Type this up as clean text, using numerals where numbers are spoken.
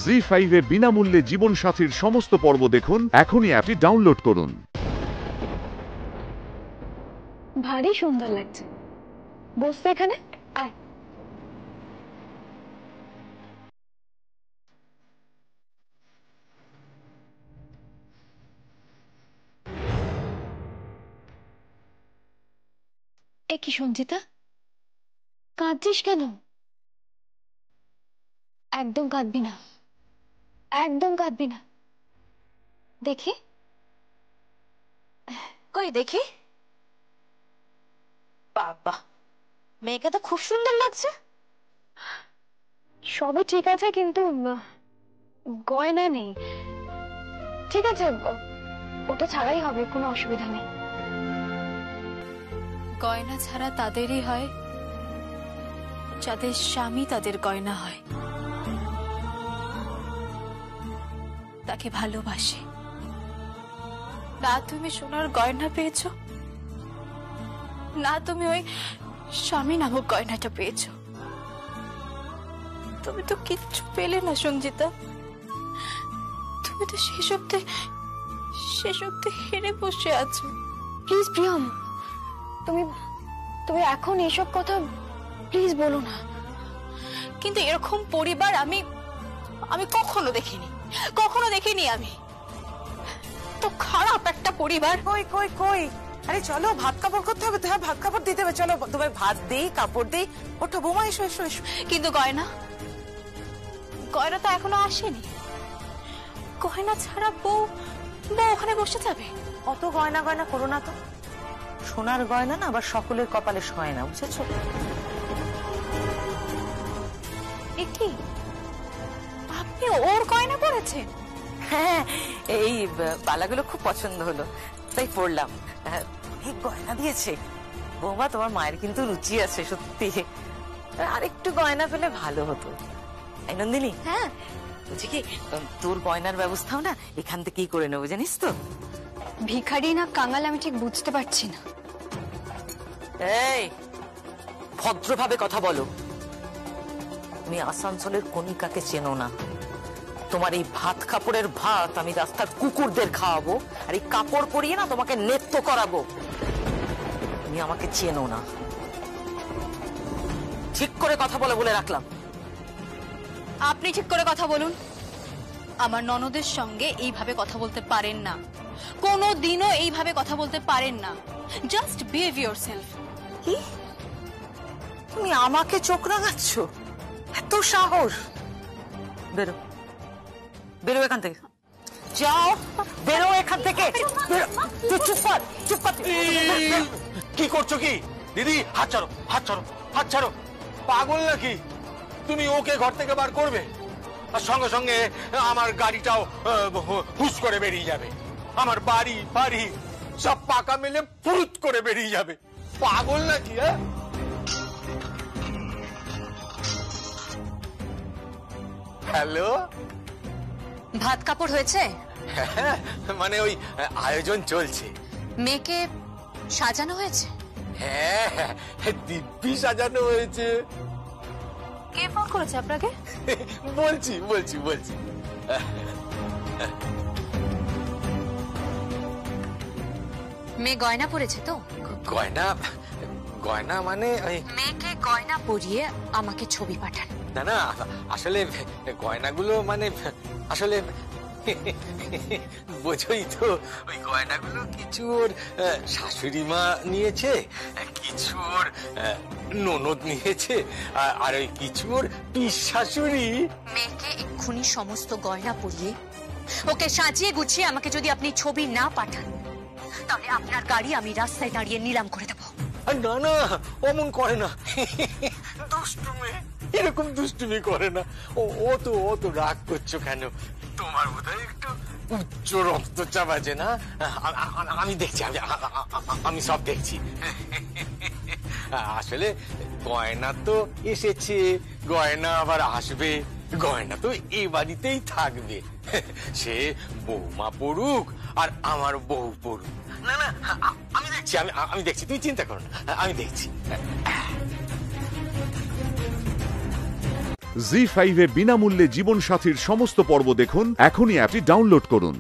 জি5 এ বিনামূল্যে জীবন সাথীর সমস্ত পর্ব দেখুন এখনই অ্যাপটি ডাউনলোড করুন। ভারী সুন্দর লাগছে। বসতে এখানে আয়। এ কি সঞ্চিতা, কাঁদছিস কেন? একদম কাঁদবি না, একদম কাঁদবি না। দেখি কই দেখি। বাবা, মেয়েকে তো খুব সুন্দর লাগছে। সবই ঠিক আছে, কিন্তু গয়না নেই। ঠিক আছে, ওটা ছাড়াই হবে, কোনো অসুবিধা নেই। গয়না ছাড়া তাদেরই হয় যাদের স্বামী তাদের গয়না হয়, তাকে ভালোবাসে। না তুমি সোনার গয়না পেয়েছো, না তুমি ওই স্বামী নামক গয়নাটা পেয়েছো। তুমি তো কিচ্ছু পেলে না সঞ্জিতা। তুমি তো শেষ অব্দি হেরে বসে আছো। প্লিজ প্রিয়ম, তুমি তুমি এখন এসব কথা প্লিজ বলো না। কিন্তু এরকম পরিবার আমি আমি কখনো দেখিনি। আমি তো খারাপ একটা পরিবার। কই কই কই, আরে চলো ভাত কাপড় করতে হবে তো। হ্যাঁ, ভাত কাপড় দিতে হবে, চলো তোমায় ভাত দেই, কাপড় দেই। ওঠো বৌমা, এসো এসো এসো। কিন্তু গয়না তো এখনো আসেনি। গয়না ছাড়া বউ ওখানে বসে যাবে। অত গয়না গয়না করো না তো। সোনার গয়না না আবার সকলের কপালে শোয় না, বুঝেছো? কি আপনি ওর গয়না পরেছেন? হ্যাঁ, এই বালাগুলো খুব পছন্দ হলো তাই পরলাম। অনেক গয়না দিয়েছে বৌমা, তোমার মায়ের কিন্তু রুচি আছে সত্যি। আরেকটু গয়না পেলে ভালো হতো। এই নন্দিনী, হ্যাঁ বলছি কি, তোর গয়নার ব্যবস্থাও না এখান থেকেই করে নেবো, জানিস তো। ভিখারি না কাঙাল আমি ঠিক বুঝতে পারছি না। এই, ভদ্রভাবে কথা বলো। তুমি আসানসোলের কণিকাকে চেনো না। তোমার এই ভাত কাপড়ের ভাত আমি রাস্তার কুকুরদের খাওয়াবো, আর এই কাপড় পরিয়ে না তোমাকে নৃত্য করাবো। তুমি আমাকে চেনো না। ঠিক করে কথা বলে রাখলাম। আপনি ঠিক করে কথা বলুন। আমার ননদের সঙ্গে এইভাবে কথা বলতে পারেন না, কোনো দিনও এইভাবে কথা বলতে পারেন না। Just behave yourself. কি, তুমি আমাকে চোখ রাঙাচ্ছ? এত সাহস! বেরো, বেরো এখান থেকে। যাও, বেরো এখান থেকে। চুপ কর, চুপ কর। কি করছো কি দিদি? হাত ছাড়ো, হাত ছাড়ো, হাত ছাড়ো। পাগল নাকি তুমি? ওকে ঘর থেকে বার করবে আর সঙ্গে সঙ্গে আমার গাড়িটাও হুস করে বেরিয়ে যাবে। আমার বাড়ি বাড়ি সব পাকা মেলে ফুরুত করে বেরিয়ে যাবে। পাগল নাকি? হ্যাঁ, হ্যালো, ভাত কাপড় হয়েছে? মানে ওই আয়োজন চলছে। মেয়েকে সাজানো হয়েছে? হ্যাঁ, দিব্যি সাজানো হয়েছে। কে ফোন করেছে আপনাকে? বলছি বলছি বলছি। মেয়ে গয়না পরেছে তো? গয়না? গয়না মানে মেয়েকে গয়না পরিয়ে আমাকে ছবি পাঠান। না না, আসলে গয়নাগুলো মানে আসলে বোঝই তো, ওই গয়নাগুলো কিছু ওর শাশুড়ি মা নিয়েছে, কিছু ওর ননদ নিয়েছে, আর ওই কিছু ওর পিস শাশুড়ি। মেয়েকে এক্ষুনি সমস্ত গয়না পরিয়ে ওকে সাজিয়ে গুছিয়ে আমাকে যদি আপনি ছবি না পাঠান, তাহলে আপনার গাড়ি আমি রাস্তায় দাঁড়িয়ে নিলাম করে দেবো। না না, অমন করে না। দুষ্টুমি, এরকম দুষ্টুমি করে না। ও তো রাগ করছো কেন? তোমার বোধহয় একটু উচ্চ রক্তচাপ আছে না? আমি দেখছি, আমি সব দেখছি। আসলে গয়না তো এসেছে, গয়না আবার আসবে, গয়না তো এই বাড়িতেই থাকবে। সে বৌমা পড়ুক আর আমার বউ পড়ুক। না না, আমি দেখছি, আমি দেখছি, তুই চিন্তা করো না, আমি দেখছি। জি5 এ বিনামূল্যে জীবনসাথীর সমস্ত পর্ব দেখুন, এখনই অ্যাপটি ডাউনলোড করুন।